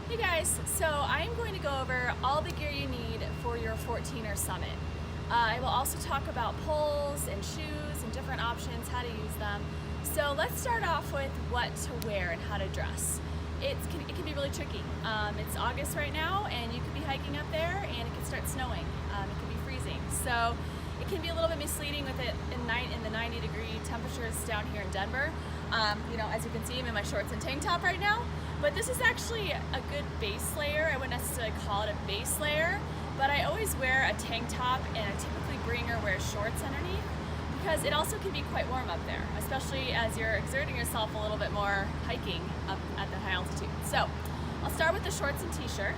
Hey guys, so I'm going to go over all the gear you need for your 14er summit. I will also talk about poles and shoes and different options, how to use them. So let's start off with what to wear and how to dress. It can be really tricky. It's August right now and you could be hiking up there and it can start snowing. It can be freezing. So it can be a little bit misleading with it in the 90-degree temperatures down here in Denver. As you can see, I'm in my shorts and tank top right now. But this is actually a good base layer. I wouldn't necessarily call it a base layer, but I always wear a tank top and I typically bring or wear shorts underneath because it also can be quite warm up there, especially as you're exerting yourself a little bit more hiking up at that high altitude. So I'll start with the shorts and t-shirt.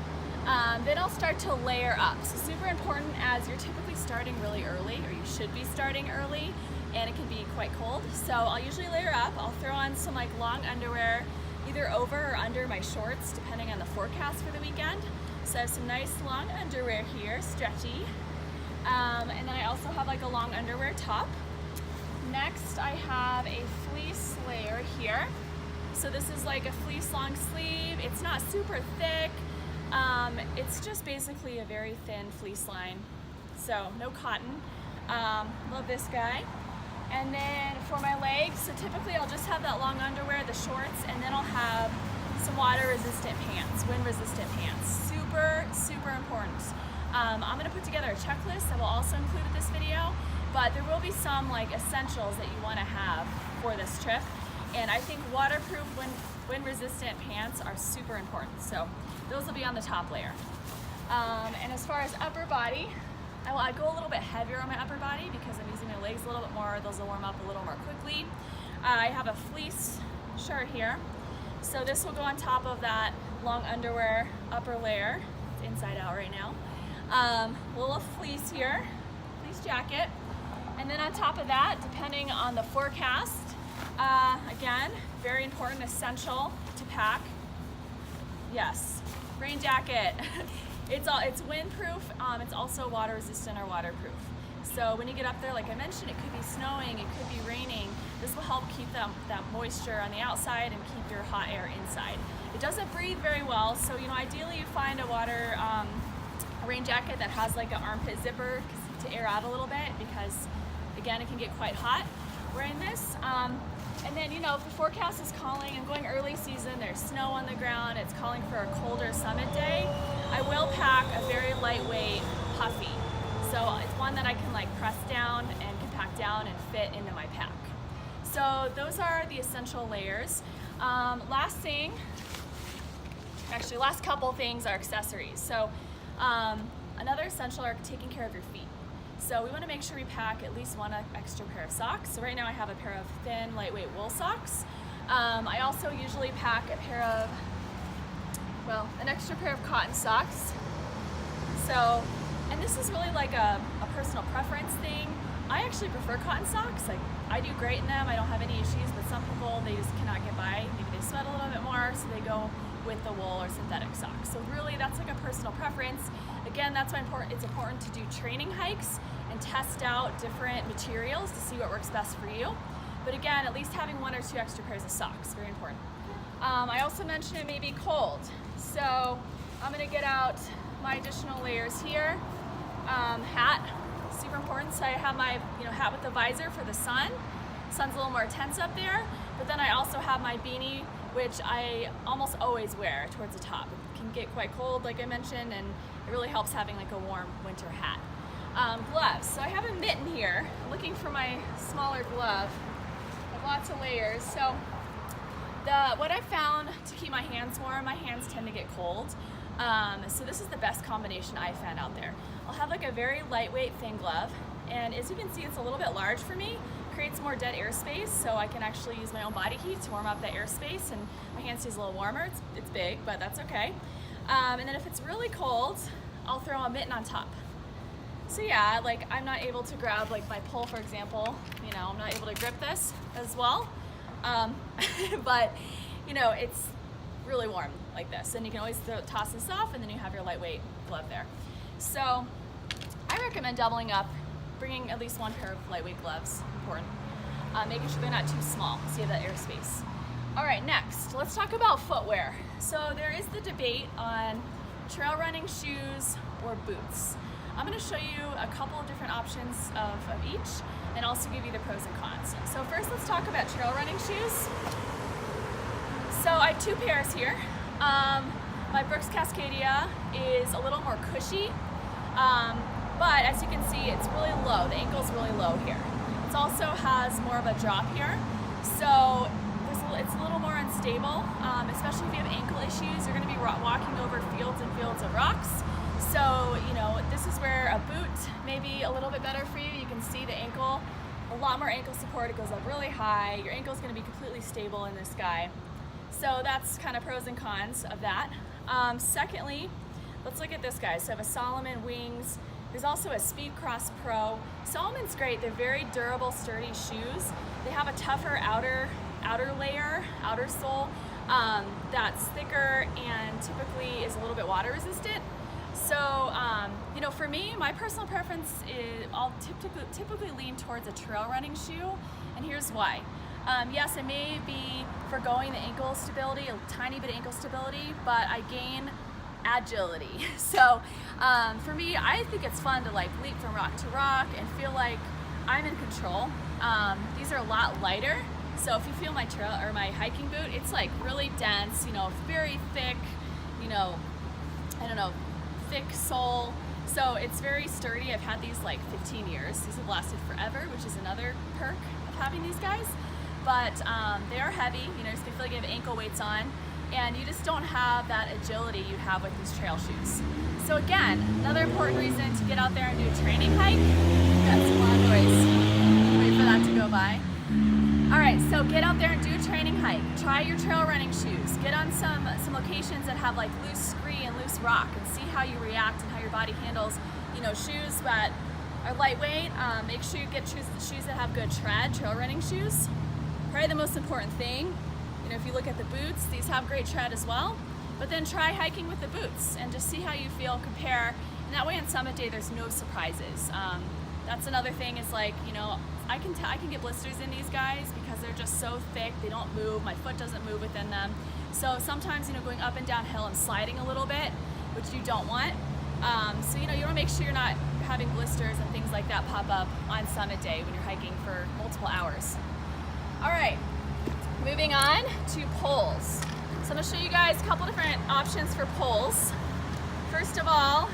Then I'll start to layer up. So super important as you're typically starting really early, or you should be starting early, and it can be quite cold. So I'll usually layer up. I'll throw on some long underwear, either over or under my shorts, depending on the forecast for the weekend. So I have some nice long underwear here, stretchy. And then I also have a long underwear top. Next, I have a fleece layer here. So this is a fleece long sleeve. It's not super thick. It's just basically a very thin fleece line. So no cotton. Love this guy. And then for my legs, so typically I'll just have that long underwear, the shorts, and then I'll have some water-resistant pants, wind-resistant pants. Super, super important. I'm gonna put together a checklist that will also include in this video, but there will be some essentials that you wanna have for this trip. And I think waterproof, wind-resistant pants are super important. So those will be on the top layer. And as far as upper body, I go a little bit heavier on my upper body because I'm using my legs a little bit more. Those will warm up a little more quickly. I have a fleece shirt here. So this will go on top of that long underwear upper layer. It's inside out right now. Little fleece here, fleece jacket. And then on top of that, depending on the forecast, again, very important, essential to pack. Yes, rain jacket. It's windproof, it's also water resistant or waterproof. So when you get up there, like I mentioned, it could be snowing, it could be raining. This will help keep that moisture on the outside and keep your hot air inside. It doesn't breathe very well, so ideally you find a rain jacket that has an armpit zipper to air out a little bit because again, it can get quite hot wearing this. And then, if the forecast is calling and going early season, there's snow on the ground, it's calling for a colder summit day, I will pack a very lightweight puffy. So it's one that I can press down and compact down and fit into my pack. So those are the essential layers. Last couple things are accessories. So another essential are taking care of your feet. So we want to make sure we pack at least one extra pair of socks. So right now I have a pair of thin, lightweight wool socks. I also usually pack an extra pair of cotton socks. So, and this is really a personal preference thing. I actually prefer cotton socks. I do great in them. I don't have any issues, but some people, they just cannot get by. Maybe they sweat a little bit more, so they go with the wool or synthetic socks. So really that's a personal preference. Again, that's why it's important to do training hikes and test out different materials to see what works best for you. But again, at least having one or two extra pairs of socks, very important. I also mentioned it may be cold. So I'm gonna get out my additional layers here. Hat, super important. So I have my hat with the visor for the sun. Sun's a little more intense up there, but then I also have my beanie, which I almost always wear towards the top. It can get quite cold, like I mentioned, and it really helps having a warm winter hat. Gloves. So I have a mitten here. I'm looking for my smaller glove. I have lots of layers. So what I found to keep my hands warm, my hands tend to get cold. So this is the best combination I found out there. I'll have a very lightweight thin glove, and as you can see, it's a little bit large for me. Creates more dead airspace, so I can actually use my own body heat to warm up the airspace, and my hand stays a little warmer. It's big, but that's okay. And then if it's really cold, I'll throw a mitten on top. So yeah, I'm not able to grab my pole, for example. I'm not able to grip this as well. But it's really warm like this, and you can always toss this off, and then you have your lightweight glove there. So I recommend doubling up, bringing at least one pair of lightweight gloves, important. Making sure they're not too small, so you have that airspace. All right, next, let's talk about footwear. So there is the debate on trail running shoes or boots. I'm gonna show you a couple of different options of each and also give you the pros and cons. So first, let's talk about trail running shoes. So I have two pairs here. My Brooks Cascadia is a little more cushy, but as you can see, it's really low. The ankle's really low here. It also has more of a drop here. So it's a little more unstable, especially if you have ankle issues. You're going to be walking over fields and fields of rocks. So, you know, this is where a boot may be a little bit better for you. You can see the ankle, a lot more ankle support. It goes up really high. Your ankle is going to be completely stable in this guy. So that's kind of pros and cons of that. Secondly, let's look at this guy. So I have a Salomon Wings. There's also a Speedcross Pro. Salomon's great. They're very durable, sturdy shoes. They have a tougher outer layer, outer sole, that's thicker and typically is a little bit water resistant. So, you know, for me, my personal preference is I'll typically lean towards a trail running shoe, and here's why. Yes, I may be forgoing the ankle stability, a tiny bit of ankle stability, but I gain agility. So for me, I think it's fun to like leap from rock to rock and feel like I'm in control. These are a lot lighter. So if you feel my trail or my hiking boot, it's like really dense, you know, very thick, you know, I don't know, thick sole. So it's very sturdy. I've had these like 15 years. These have lasted forever, which is another perk of having these guys. But they are heavy, you know, just gonna feel like you have ankle weights on, and you just don't have that agility you have with these trail shoes. So again, another important reason to get out there and do a training hike. That's a lot of noise. Wait for that to go by. All right, so get out there and do a training hike. Try your trail running shoes. Get on some locations that have like loose scree and loose rock and see how you react and how your body handles, you know, shoes that are lightweight. Make sure you get shoes that have good tread, trail running shoes. Probably the most important thing, you know, if you look at the boots, these have great tread as well, but then try hiking with the boots and just see how you feel, compare, and that way on summit day there's no surprises. That's another thing is like, you know, I can get blisters in these guys because they're just so thick, they don't move, my foot doesn't move within them. So sometimes, you know, going up and down hill and sliding a little bit, which you don't want. So, you know, you want to make sure you're not having blisters and things like that pop up on summit day when you're hiking for multiple hours. All right, moving on to poles. So I'm gonna show you guys a couple different options for poles. First of all,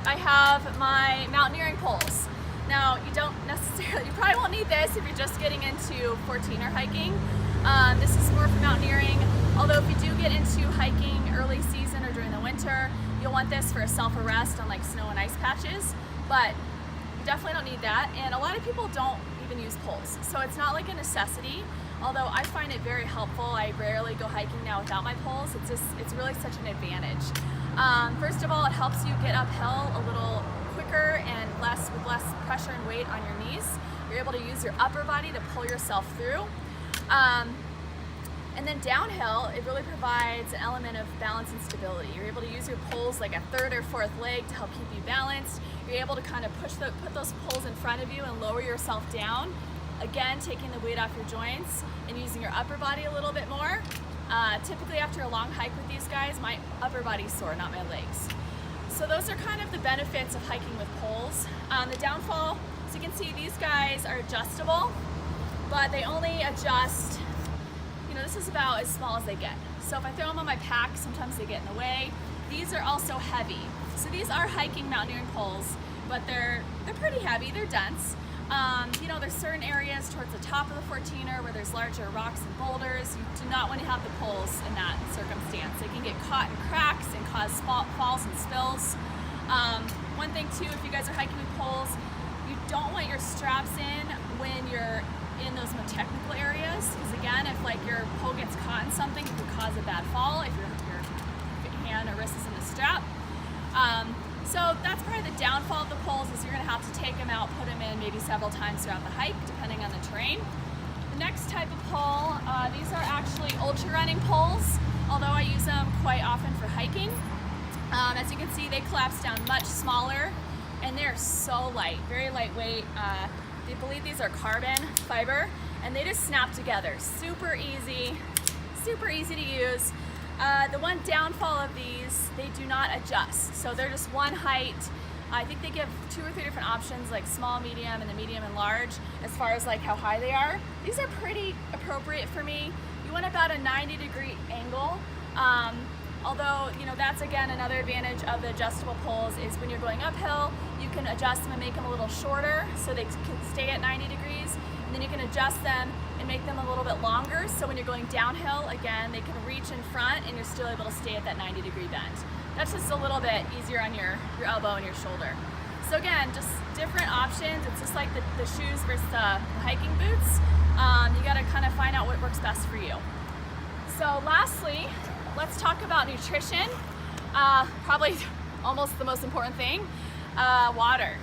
I have my mountaineering poles. Now, you probably won't need this if you're just getting into 14er hiking. This is more for mountaineering, although if you do get into hiking early season or during the winter, you'll want this for a self-arrest on like snow and ice patches, but you definitely don't need that. And a lot of people don't even use poles, so it's not like a necessity, although I find it very helpful. I rarely go hiking now without my poles. It's really such an advantage. First of all, it helps you get uphill a little quicker and with less pressure and weight on your knees. You're able to use your upper body to pull yourself through. And then downhill, it really provides an element of balance and stability. You're able to use your poles like a third or fourth leg to help keep you balanced. You're able to kind of put those poles in front of you and lower yourself down. Again, taking the weight off your joints and using your upper body a little bit more. Typically after a long hike with these guys, my upper body's sore, not my legs. So those are kind of the benefits of hiking with poles. The downfall, so you can see these guys are adjustable, but they only adjust, you know, this is about as small as they get. So if I throw them on my pack, sometimes they get in the way. These are also heavy. So these are hiking mountaineering poles, but they're pretty heavy, they're dense. You know, there's certain areas towards the top of the 14er where there's larger rocks and boulders. You do not want to have the poles in that circumstance. They can get caught in cracks and cause falls and spills. One thing too, if you guys are hiking with poles, you don't want your straps in when you're in those more technical areas, because again, if like your pole gets caught in something, it could cause a bad fall if your hand or wrist is in the strap. So that's probably the downfall of the poles, is you're going to have to take them out, put them in maybe several times throughout the hike, depending on the terrain. The next type of pole, these are actually ultra running poles, although I use them quite often for hiking. As you can see, they collapse down much smaller, and they're so light, very lightweight. I believe these are carbon fiber, and they just snap together. Super easy, super easy to use. The one downfall of these, they do not adjust. So they're just one height. I think they give 2 or 3 different options, like small, medium, and the medium and large, as far as like how high they are. These are pretty appropriate for me. You want about a 90-degree angle. Although, you know, that's again another advantage of the adjustable poles is when you're going uphill, you can adjust them and make them a little shorter so they can stay at 90 degrees. And then you can adjust them and make them a little bit longer. So when you're going downhill, again, they can reach in front and you're still able to stay at that 90-degree bend. That's just a little bit easier on your elbow and your shoulder. So again, just different options. It's just like the shoes versus the hiking boots. You gotta kind of find out what works best for you. So lastly, let's talk about nutrition. Probably almost the most important thing, water.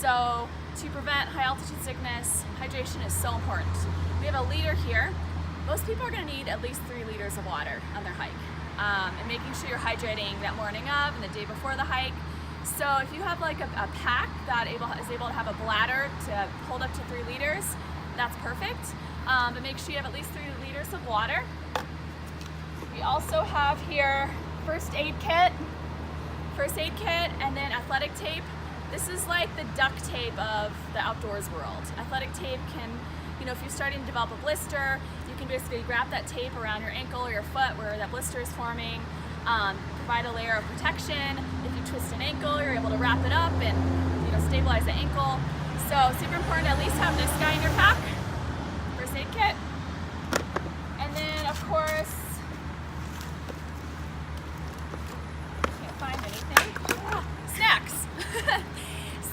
So to prevent high altitude sickness, hydration is so important. We have a liter here. Most people are gonna need at least 3 liters of water on their hike. And making sure you're hydrating that morning of and the day before the hike. So if you have like a pack that is able to have a bladder to hold up to 3 liters, that's perfect. But make sure you have at least 3 liters of water. We also have here first aid kit, and then athletic tape. This is like the duct tape of the outdoors world. Athletic tape can, you know, if you're starting to develop a blister, you can basically wrap that tape around your ankle or your foot where that blister is forming, provide a layer of protection. If you twist an ankle, you're able to wrap it up and, you know, stabilize the ankle. So super important to at least have this guy in your pack, first aid kit. And then of course, can't find anything, snacks.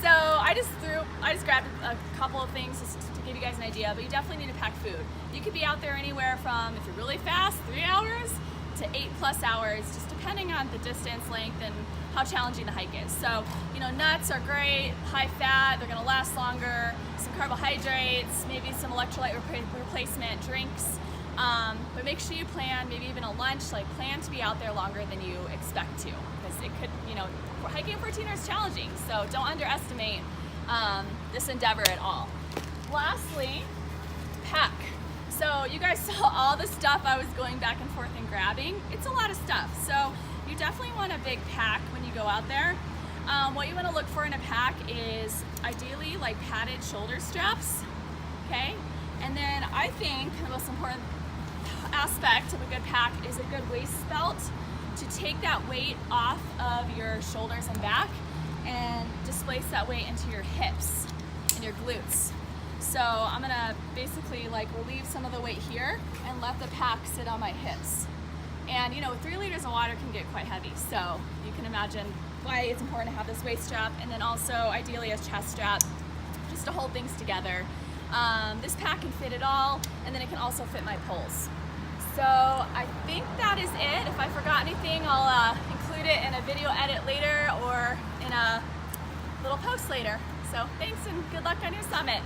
So I just grabbed a couple of things just to give you guys an idea, but you definitely need to pack food. You could be out there anywhere from, if you're really fast, 3 hours to 8+ hours, just depending on the distance, length, and how challenging the hike is. So, you know, nuts are great, high fat, they're gonna last longer, some carbohydrates, maybe some electrolyte replacement drinks. But make sure you plan, maybe even a lunch, like plan to be out there longer than you expect to, because it could, you know, hiking 14er is challenging, so don't underestimate this endeavor at all. Lastly, pack. So you guys saw all the stuff I was going back and forth and grabbing. It's a lot of stuff, so you definitely want a big pack when you go out there. What you want to look for in a pack is ideally like padded shoulder straps, okay? And then I think the most important aspect of a good pack is a good waist belt to take that weight off of your shoulders and back and displace that weight into your hips and your glutes. So I'm gonna basically like relieve some of the weight here and let the pack sit on my hips. And you know, 3 liters of water can get quite heavy, so you can imagine why it's important to have this waist strap, and then also ideally a chest strap just to hold things together. This pack can fit it all, and then it can also fit my poles. So I think that is it. If I forgot anything, I'll include it in a video edit later or in a little post later. So thanks and good luck on your summit.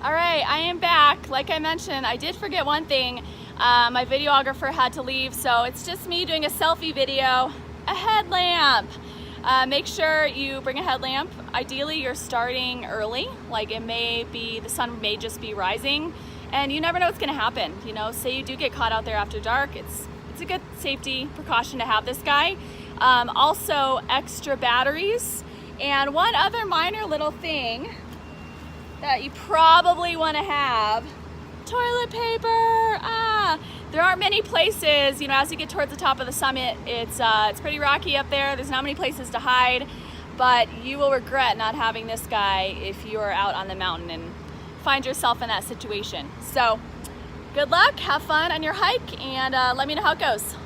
All right, I am back. Like I mentioned, I did forget one thing. My videographer had to leave, so it's just me doing a selfie video. A headlamp. Make sure you bring a headlamp. Ideally, you're starting early. Like it may be, the sun may just be rising, and you never know what's gonna happen. You know, say you do get caught out there after dark, it's a good safety precaution to have this guy. Also, extra batteries. And one other minor little thing that you probably wanna have, toilet paper. There aren't many places, you know, as you get towards the top of the summit, it's pretty rocky up there. There's not many places to hide, but you will regret not having this guy if you are out on the mountain and find yourself in that situation. So good luck, have fun on your hike, and let me know how it goes.